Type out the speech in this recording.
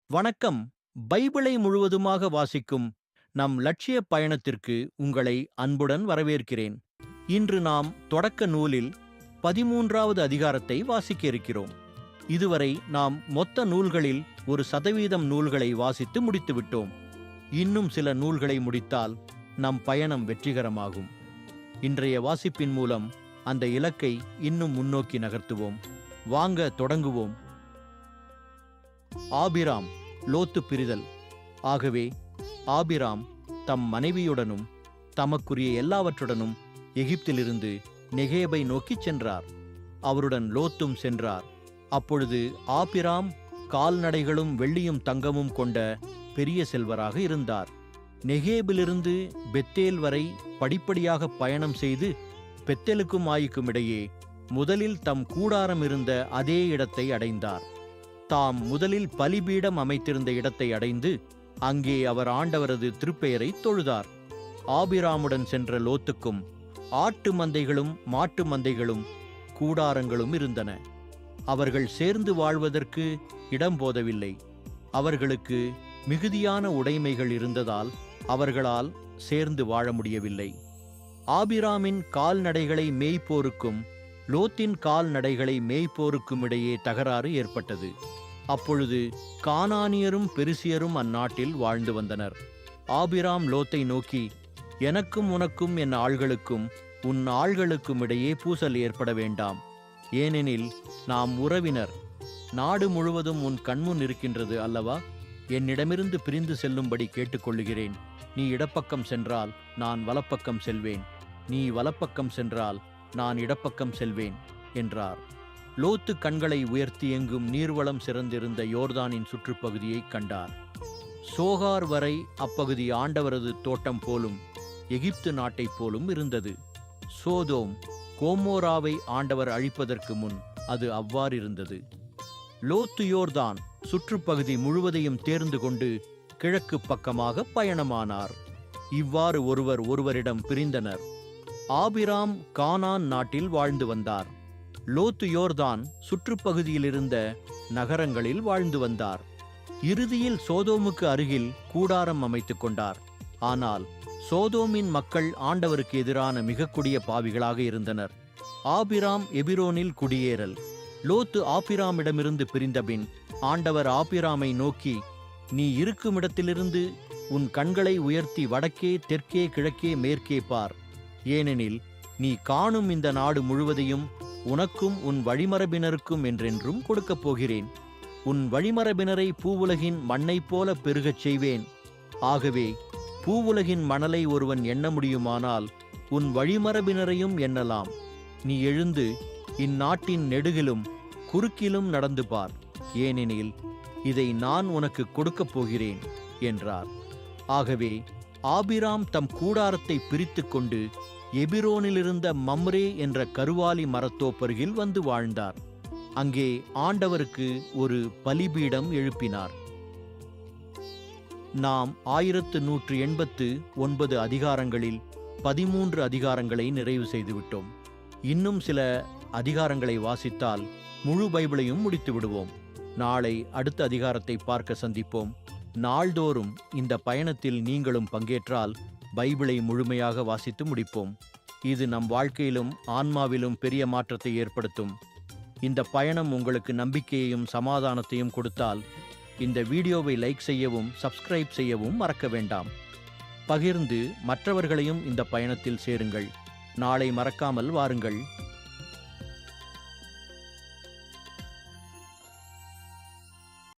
வணக்கம். பைபிளை முழுவதுமாக வாசிக்கும் நம் லட்சிய பயணத்திற்கு உங்களை அன்புடன் வரவேற்கிறேன். இன்று நாம் தொடக்க நூலில் 13வது அதிகாரத்தை வாசிக்க இருக்கிறோம். இதுவரை நாம் மொத்த நூல்களில் 1% நூல்களை வாசித்து முடித்துவிட்டோம். இன்னும் சில நூல்களை முடித்தால் நம் பயணம் வெற்றிகரமாகும். இன்றைய வாசிப்பின் மூலம் அந்த இலக்கை இன்னும் முன்னோக்கி நகர்த்துவோம். வாங்க தொடங்குவோம். ஆபிராம் லோத்து பிரிதல். ஆகவே ஆபிராம் தம் மனைவியுடனும் தமக்குரிய எல்லாவற்றுடனும் எகிப்திலிருந்து நெகேபை நோக்கிச் சென்றார். அவருடன் லோத்தும் சென்றார். அப்பொழுது ஆபிராம் கால்நடைகளும் வெள்ளியும் தங்கமும் கொண்ட பெரிய செல்வராக இருந்தார். நெகேபிலிருந்து பெத்தேல் வரை படிப்படியாக பயணம் செய்து பெத்தேலுக்கும் ஆயிக்கும் இடையே முதலில் தம் கூடாரம் இருந்த அதே இடத்தை அடைந்தார். தாம் முதலில் பலிபீடம் அமைத்திருந்த இடத்தை அடைந்து அங்கே அவர் ஆண்டவரது திருப்பெயரை தொழுதார். ஆபிராமுடன் சென்ற லோத்துக்கும் ஆட்டு மந்தைகளும் மாட்டு மந்தைகளும் கூடாரங்களும் இருந்தன. அவர்கள் சேர்ந்து வாழ்வதற்கு இடம் போதவில்லை. அவர்களுக்கு மிகுதியான உடைமைகள் இருந்ததால் அவர்களால் சேர்ந்து வாழ முடியவில்லை. ஆபிராமின் கால்நடைகளை மேய்ப்போருக்கும் லோத்தின் கால்நடைகளை மேய்ப்போருக்கும் இடையே தகராறு ஏற்பட்டது. அப்பொழுது கானானியரும் பெரிசியரும் அந்நாட்டில் வாழ்ந்து வந்தனர். ஆபிராம் லோத்தை நோக்கி, எனக்கும் உனக்கும் என் ஆள்களுக்கும் உன் ஆள்களுக்கும் இடையே பூசல் ஏற்பட வேண்டாம். ஏனெனில் நாம் உறவினர். நாடு முழுவதும் உன் கண்முன் இருக்கின்றது அல்லவா? என்னிடமிருந்து பிரிந்து செல்லும்படி கேட்டுக்கொள்ளுகிறேன். நீ இடப்பக்கம் சென்றால் நான் வலப்பக்கம் செல்வேன். நீ வலப்பக்கம் சென்றால் நான் இடப்பக்கம் செல்வேன் என்றார். லோத்து கண்களை உயர்த்தி எங்கும் நீர்வளம் சிறந்திருந்த யோர்தானின் சுற்றுப்பகுதியை கண்டார். சோகார் வரை அப்பகுதி ஆண்டவரது தோட்டம் போலும் எகிப்து நாட்டைப் போலும் இருந்தது. சோதோம் கோமோராவை ஆண்டவர் அழிப்பதற்கு முன் அது அவ்வாறிருந்தது. லோத்து யோர்தான் சுற்றுப்பகுதி முழுவதையும் தேர்ந்து கொண்டு கிழக்கு பக்கமாக பயணமானார். இவ்வாறு ஒருவர் ஒருவரிடம் பிரிந்தனர். ஆபிராம் கானான் நாட்டில் வாழ்ந்து வந்தார். லோத்து யோர்தான் சுற்றுப்பகுதியிலிருந்த நகரங்களில் வாழ்ந்து வந்தார். இறுதியில் சோதோமுக்கு அருகில் கூடாரம் அமைத்துக் கொண்டார். ஆனால் சோதோமின் மக்கள் ஆண்டவருக்கு எதிரான மிக கொடிய பாவிகளாக இருந்தனர். ஆபிராம் எபிரோனில் குடியேறல். லோத்து ஆபிராமிடமிருந்து பிரிந்தபின் ஆண்டவர் ஆபிராமை நோக்கி, நீ இருக்குமிடத்திலிருந்து உன் கண்களை உயர்த்தி வடக்கே தெற்கே கிழக்கே மேற்கே பார். ஏனெனில் நீ காணும் இந்த நாடு முழுவதையும் உனக்கும் உன் வழிமரபினருக்கும் என்றென்றும் கொடுக்கப் போகிறேன். உன் வழிமரபினரை பூவுலகின் மண்ணைப் போல பெருகச் செய்வேன். ஆகவே பூவுலகின் மணலை ஒருவன் எண்ண முடியுமானால் உன் வழிமரபினரையும் எண்ணலாம். நீ எழுந்து இந்நாட்டின் நெடுகிலும் குறுக்கிலும் நடந்து பார். ஏனெனில் இதை நான் உனக்கு கொடுக்கப் போகிறேன் என்றார். ஆகவே ஆபிராம் தம் கூடாரத்தை பிரித்து கொண்டு எபிரோனிலிருந்த மம்ரே என்ற கருவாலி மரத்தோப்பருகில் வந்து வாழ்ந்தார். அங்கே ஆண்டவருக்கு ஒரு பலிபீடம் எழுப்பினார். நாம் 1189 அதிகாரங்களில் 13 அதிகாரங்களை நிறைவு செய்துவிட்டோம். இன்னும் சில அதிகாரங்களை வாசித்தால் முழு பைபிளையும் முடித்து விடுவோம். நாளை அடுத்த அதிகாரத்தை பார்க்க சந்திப்போம். நாள்தோறும் இந்த பயணத்தில் நீங்களும் பங்கேற்றால் பைபிளை முழுமையாக வாசித்து முடிப்போம். இது நம் வாழ்க்கையிலும் ஆன்மாவிலும் பெரிய மாற்றத்தை ஏற்படுத்தும். இந்த பயணம் உங்களுக்கு நம்பிக்கையையும் சமாதானத்தையும் கொடுத்தால் இந்த வீடியோவை லைக் செய்யவும் சப்ஸ்கிரைப் செய்யவும் மறக்க வேண்டாம். பகிர்ந்து மற்றவர்களையும் இந்த பயணத்தில் சேருங்கள். நாளை மறக்காமல் வாருங்கள்.